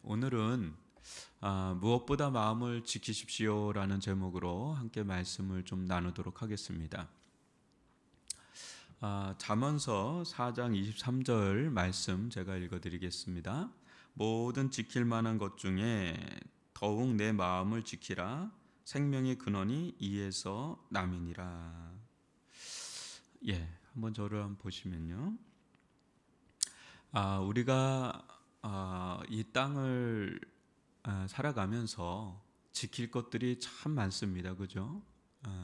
오늘은 무엇보다 마음을 지키십시오라는 제목으로 함께 말씀을 좀 나누도록 하겠습니다. 잠언서 4장 23절 말씀 제가 읽어드리겠습니다. 모든 지킬 만한 것 중에 더욱 내 마음을 지키라. 생명의 근원이 이에서 남이니라. 한번 저를 한번 보시면요. 우리가 이 땅을 살아가면서 지킬 것들이 참 많습니다. 그죠?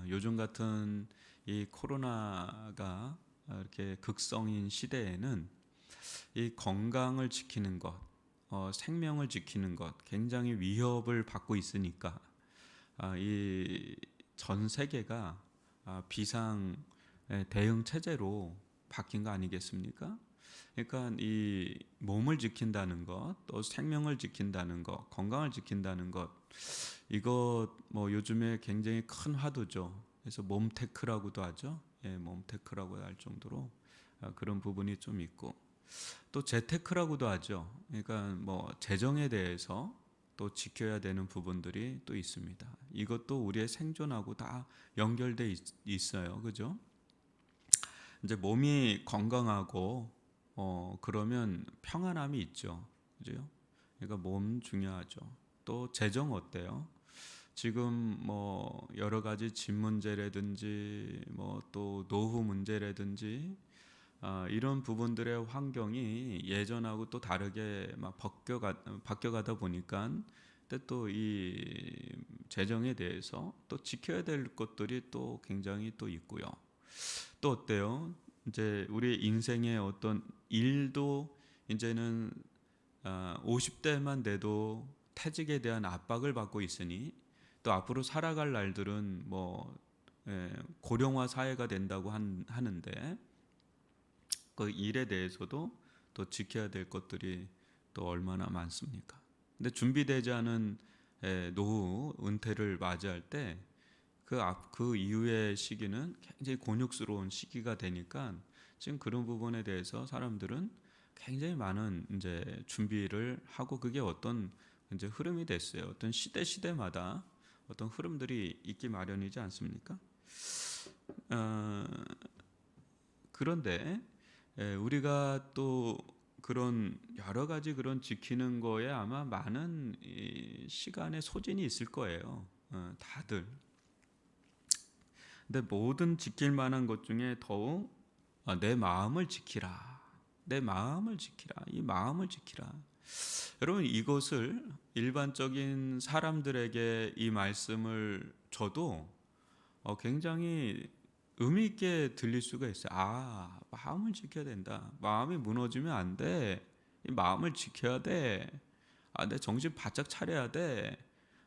요즘 같은 이 코로나가 이렇게 극성인 시대에는 이 건강을 지키는 것, 생명을 지키는 것 굉장히 위협을 받고 있으니까 이 전 세계가 비상 대응 체제로 바뀐 거 아니겠습니까? 그러니까 이 몸을 지킨다는 것, 또 생명을 지킨다는 것, 건강을 지킨다는 것, 이거 뭐 요즘에 굉장히 큰 화두죠. 그래서 몸테크라고도 하죠. 몸테크라고 할 정도로 그런 부분이 좀 있고, 또 재테크라고도 하죠. 그러니까 뭐 재정에 대해서 또 지켜야 되는 부분들이 또 있습니다. 이것도 우리의 생존하고 다 연결돼 있어요. 그죠? 이제 몸이 건강하고 그러면 평안함이 있죠. 그죠? 그러니까 몸 중요하죠. 또 재정 어때요? 지금 뭐 여러 가지 집 문제라든지 뭐 또 노후 문제라든지 이런 부분들의 환경이 예전하고 또 다르게 막 바뀌어가다 보니까 또 이 재정에 대해서 또 지켜야 될 것들이 또 굉장히 또 있고요. 또 어때요? 이제 우리 인생의 어떤 일도 이제는 50대만 돼도 퇴직에 대한 압박을 받고 있으니 또 앞으로 살아갈 날들은 뭐 고령화 사회가 된다고 하는데 그 일에 대해서도 또 지켜야 될 것들이 또 얼마나 많습니까? 근데 준비되지 않은 노후 은퇴를 맞이할 때 그 이후의 시기는 굉장히 곤욕스러운 시기가 되니까 지금 그런 부분에 대해서 사람들은 굉장히 많은 이제 준비를 하고 그게 어떤 이제 흐름이 됐어요. 어떤 시대마다 어떤 흐름들이 있기 마련이지 않습니까? 그런데 우리가 또 그런 여러 가지 그런 지키는 거에 아마 많은 시간의 소진이 있을 거예요. 다들. 근데 모든 지킬 만한 것 중에 더욱 내 마음을 지키라. 내 마음을 지키라. 이 마음을 지키라. 여러분 이것을 일반적인 사람들에게 이 말씀을 줘도 굉장히 의미 있게 들릴 수가 있어요. 마음을 지켜야 된다. 마음이 무너지면 안 돼. 이 마음을 지켜야 돼. 내 정신 바짝 차려야 돼.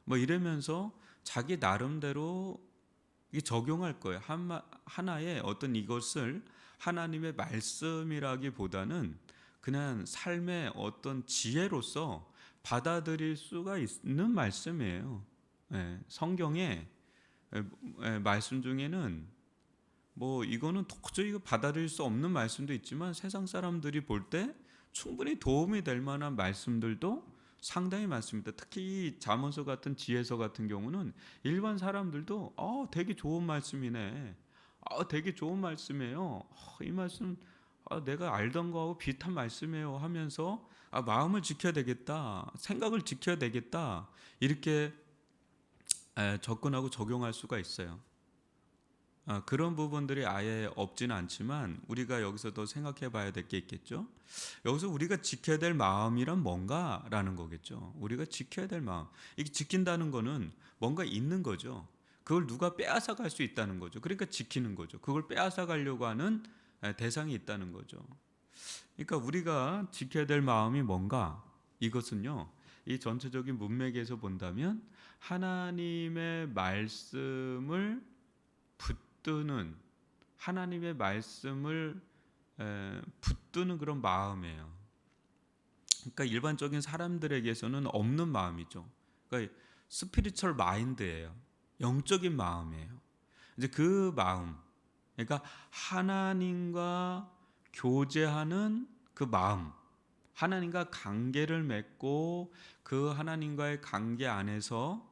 뭐 이러면서 자기 나름대로 이 적용할 거예요. 하나의 어떤 이것을 하나님의 말씀이라기보다는 그냥 삶의 어떤 지혜로서 받아들일 수가 있는 말씀이에요. 성경의 말씀 중에는 뭐 이거는 도저히 받아들일 수 없는 말씀도 있지만 세상 사람들이 볼 때 충분히 도움이 될 만한 말씀들도 상당히 많습니다. 특히 이 잠언서 같은 지혜서 같은 경우는 일반 사람들도 되게 좋은 말씀이네. 되게 좋은 말씀이에요. 이 말씀 내가 알던 거하고 비슷한 말씀이에요 하면서 마음을 지켜야 되겠다. 생각을 지켜야 되겠다. 이렇게 접근하고 적용할 수가 있어요. 그런 부분들이 아예 없지는 않지만 우리가 여기서 더 생각해 봐야 될 게 있겠죠. 여기서 우리가 지켜야 될 마음이란 뭔가라는 거겠죠. 우리가 지켜야 될 마음. 이게 지킨다는 거는 뭔가 있는 거죠. 그걸 누가 빼앗아 갈 수 있다는 거죠. 그러니까 지키는 거죠. 그걸 빼앗아 가려고 하는 대상이 있다는 거죠. 그러니까 우리가 지켜야 될 마음이 뭔가? 이것은요. 이 전체적인 문맥에서 본다면 하나님의 말씀을 붙드는 하나님의 말씀을 붙드는 그런 마음이에요. 그러니까 일반적인 사람들에게서는 없는 마음이죠. 그러니까 스피리추얼 마인드예요. 영적인 마음이에요. 이제 그 마음, 그러니까 하나님과 교제하는 그 마음, 하나님과 관계를 맺고 그 하나님과의 관계 안에서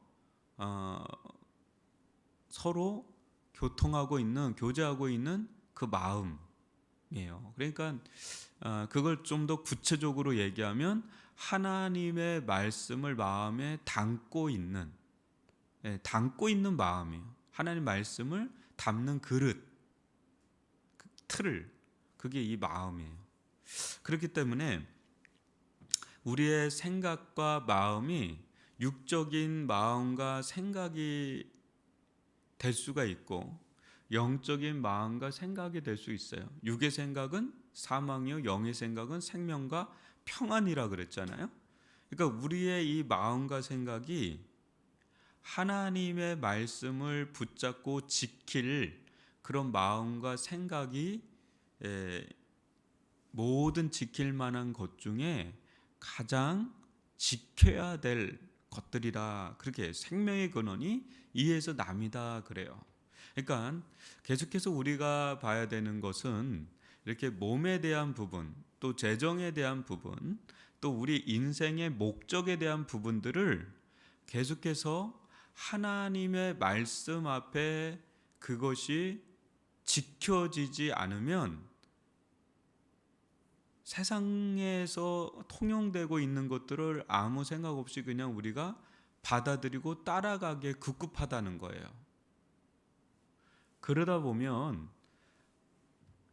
서로 교제하고 있는 그 마음이에요. 그러니까 그걸 좀 더 구체적으로 얘기하면 하나님의 말씀을 마음에 담고 있는 마음이에요. 하나님 말씀을 담는 그릇, 틀, 그게 이 마음이에요. 그렇기 때문에 우리의 생각과 마음이 육적인 마음과 생각이 될 수가 있고 영적인 마음과 생각이 될 수 있어요. 육의 생각은 사망이요 영의 생각은 생명과 평안이라 그랬잖아요. 그러니까 우리의 이 마음과 생각이 하나님의 말씀을 붙잡고 지킬 그런 마음과 생각이 모든 지킬 만한 것 중에 가장 지켜야 될 것들이라, 그렇게 생명의 근원이 이에서 남이다 그래요. 그러니까 계속해서 우리가 봐야 되는 것은 이렇게 몸에 대한 부분, 또 재정에 대한 부분, 또 우리 인생의 목적에 대한 부분들을 계속해서 하나님의 말씀 앞에 그것이 지켜지지 않으면 세상에서 통용되고 있는 것들을 아무 생각 없이 그냥 우리가 받아들이고 따라가기에 급급하다는 거예요. 그러다 보면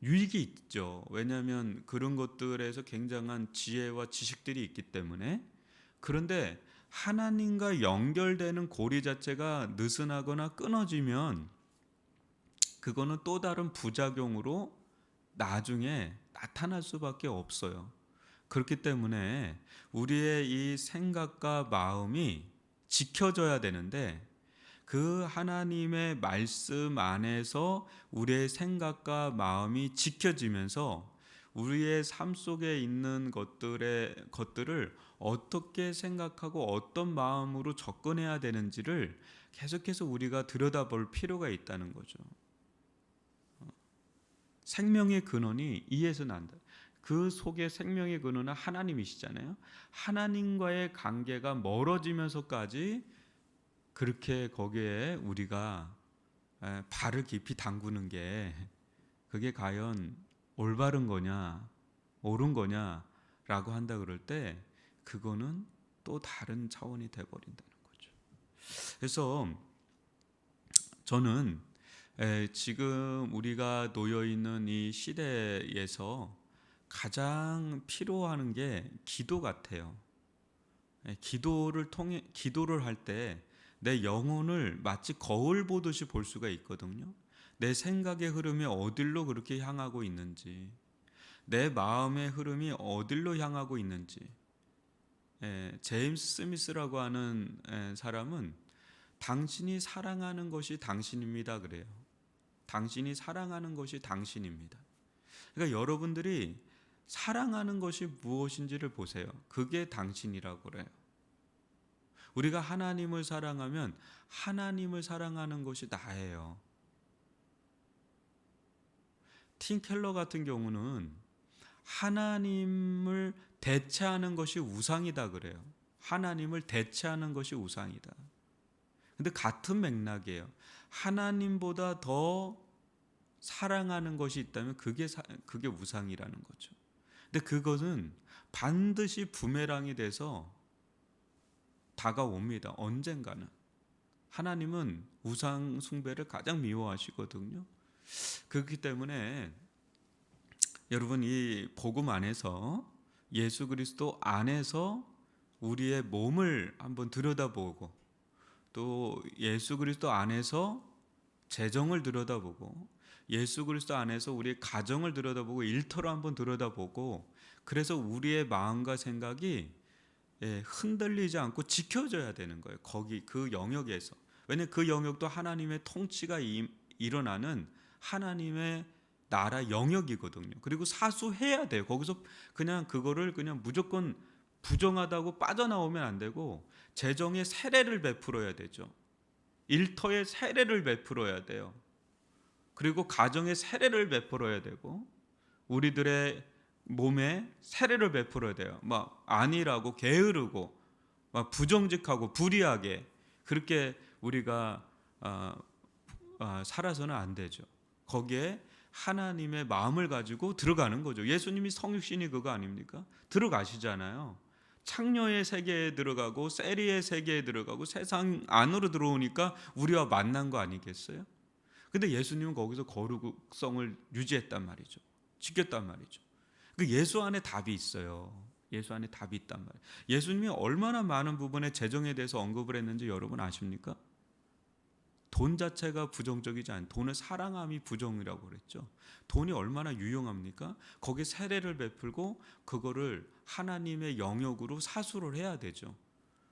유익이 있죠. 왜냐하면 그런 것들에서 굉장한 지혜와 지식들이 있기 때문에. 그런데 하나님과 연결되는 고리 자체가 느슨하거나 끊어지면 그거는 또 다른 부작용으로 나중에 나타날 수밖에 없어요. 그렇기 때문에 우리의 이 생각과 마음이 지켜져야 되는데, 그 하나님의 말씀 안에서 우리의 생각과 마음이 지켜지면서 우리의 삶 속에 있는 것들을 어떻게 생각하고 어떤 마음으로 접근해야 되는지를 계속해서 우리가 들여다볼 필요가 있다는 거죠. 생명의 근원이 이에서 난다. 그 속에 생명의 근원은 하나님이시잖아요. 하나님과의 관계가 멀어지면서까지 그렇게 거기에 우리가 발을 깊이 담그는 게 그게 과연 올바른 거냐 옳은 거냐라고 한다 그럴 때 그거는 또 다른 차원이 돼버린다는 거죠. 그래서 저는 지금 우리가 놓여 있는 이 시대에서 가장 필요한 게 기도 같아요. 기도를 할 때 내 영혼을 마치 거울 보듯이 볼 수가 있거든요. 내 생각의 흐름이 어디로 그렇게 향하고 있는지, 내 마음의 흐름이 어디로 향하고 있는지. 제임스 스미스라고 하는 사람은 당신이 사랑하는 것이 당신입니다 그래요. 당신이 사랑하는 것이 당신입니다. 그러니까 여러분들이 사랑하는 것이 무엇인지를 보세요. 그게 당신이라고 그래요. 우리가 하나님을 사랑하면 하나님을 사랑하는 것이 나예요. 팀 켈러 같은 경우는 하나님을 대체하는 것이 우상이다 그래요. 하나님을 대체하는 것이 우상이다. 근데 같은 맥락이에요. 하나님보다 더 사랑하는 것이 있다면 그게 우상이라는 거죠. 근데 그것은 반드시 부메랑이 돼서 다가옵니다. 언젠가는. 하나님은 우상 숭배를 가장 미워하시거든요. 그렇기 때문에 여러분, 이 복음 안에서, 예수 그리스도 안에서 우리의 몸을 한번 들여다보고, 또 예수 그리스도 안에서 재정을 들여다보고, 예수 그리스도 안에서 우리의 가정을 들여다보고, 일터로 한번 들여다보고, 그래서 우리의 마음과 생각이 흔들리지 않고 지켜져야 되는 거예요. 거기 그 영역에서. 왜냐하면 그 영역도 하나님의 통치가 일어나는 하나님의 나라 영역이거든요. 그리고 사수해야 돼요. 거기서 그냥 그거를 그냥 무조건 부정하다고 빠져나오면 안 되고 재정의 세례를 베풀어야 되죠. 일터의 세례를 베풀어야 돼요. 그리고 가정의 세례를 베풀어야 되고 우리들의 몸에 세례를 베풀어야 돼요. 막 아니라고 게으르고 막 부정직하고 불의하게 그렇게 우리가 살아서는 안 되죠. 거기에 하나님의 마음을 가지고 들어가는 거죠. 예수님이 성육신이 그거 아닙니까? 들어가시잖아요. 창녀의 세계에 들어가고 세리의 세계에 들어가고 세상 안으로 들어오니까 우리와 만난 거 아니겠어요? 근데 예수님은 거기서 거룩성을 유지했단 말이죠. 지켰단 말이죠. 그 예수 안에 답이 있어요. 예수 안에 답이 있단 말이에요. 예수님이 얼마나 많은 부분에 재정에 대해서 언급을 했는지 여러분 아십니까? 돈 자체가 부정적이지 않아요. 돈을 사랑함이 부정이라고 그랬죠. 돈이 얼마나 유용합니까? 거기에 세례를 베풀고 그거를 하나님의 영역으로 사수를 해야 되죠.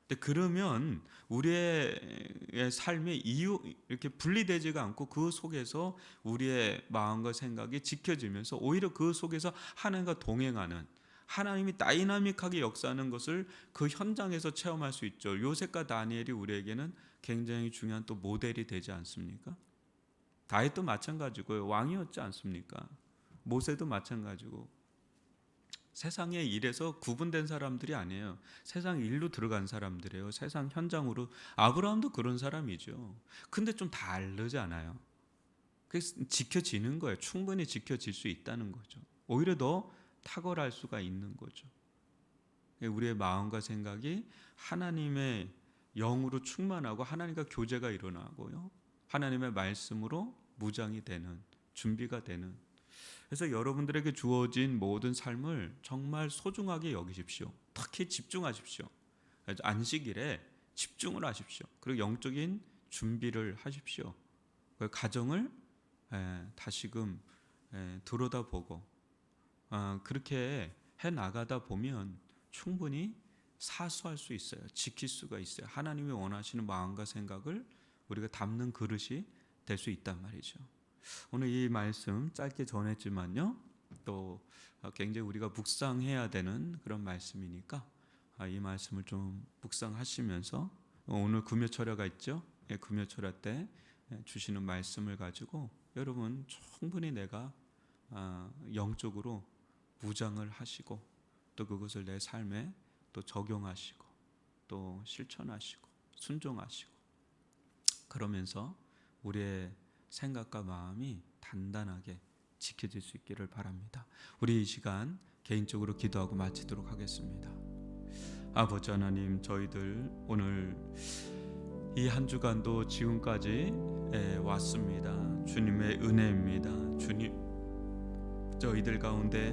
근데 그러면 우리의 삶의 이유 이렇게 분리되지가 않고 그 속에서 우리의 마음과 생각이 지켜지면서 오히려 그 속에서 하나님과 동행하는 하나님이 다이나믹하게 역사하는 것을 그 현장에서 체험할 수 있죠. 요셉과 다니엘이 우리에게는 굉장히 중요한 또 모델이 되지 않습니까? 다윗도 마찬가지고요. 왕이었지 않습니까? 모세도 마찬가지고. 세상의 일에서 구분된 사람들이 아니에요. 세상 일로 들어간 사람들이에요. 세상 현장으로. 아브라함도 그런 사람이죠. 근데 좀 다르지 않아요? 그래서 지켜지는 거예요. 충분히 지켜질 수 있다는 거죠. 오히려 더 탁월할 수가 있는 거죠. 우리의 마음과 생각이 하나님의 영으로 충만하고 하나님과 교제가 일어나고요. 하나님의 말씀으로 무장이 되는, 준비가 되는. 그래서 여러분들에게 주어진 모든 삶을 정말 소중하게 여기십시오. 특히 집중하십시오. 안식일에 집중을 하십시오. 그리고 영적인 준비를 하십시오. 그 가정을 다시금 들여다보고 그렇게 해나가다 보면 충분히 사수할 수 있어요. 지킬 수가 있어요. 하나님이 원하시는 마음과 생각을 우리가 담는 그릇이 될 수 있단 말이죠. 오늘 이 말씀 짧게 전했지만요. 또 굉장히 우리가 묵상해야 되는 그런 말씀이니까 이 말씀을 좀 묵상하시면서 오늘 금요철야가 있죠. 금요철야 때 주시는 말씀을 가지고 여러분 충분히 내가 영적으로 무장을 하시고 또 그것을 내 삶에 또 적용하시고 또 실천하시고 순종하시고 그러면서 우리의 생각과 마음이 단단하게 지켜질 수 있기를 바랍니다. 우리 이 시간 개인적으로 기도하고 마치도록 하겠습니다. 아버지 하나님, 저희들 오늘 이 한 주간도 지금까지 왔습니다. 주님의 은혜입니다. 주님, 저희들 가운데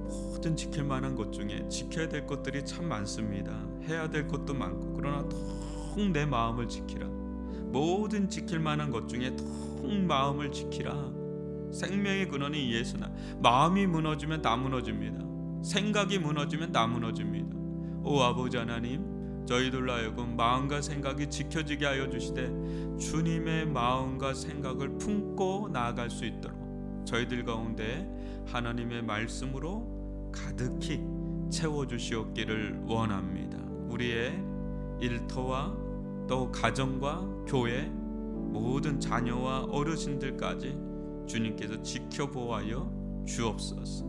모든 지킬 만한 것 중에 지켜야 될 것들이 참 많습니다. 해야 될 것도 많고 그러나 통 내 마음을 지키라. 모든 지킬 만한 것 중에 통 마음을 지키라. 생명의 근원이 예수나. 마음이 무너지면 다 무너집니다. 생각이 무너지면 다 무너집니다. 오 아버지 하나님, 저희들로 하여금 마음과 생각이 지켜지게 하여 주시되 주님의 마음과 생각을 품고 나아갈 수 있도록 저희들 가운데 하나님의 말씀으로 가득히 채워주시옵기를 원합니다. 우리의 일터와 또 가정과 교회 모든 자녀와 어르신들까지 주님께서 지켜보아여 주옵소서.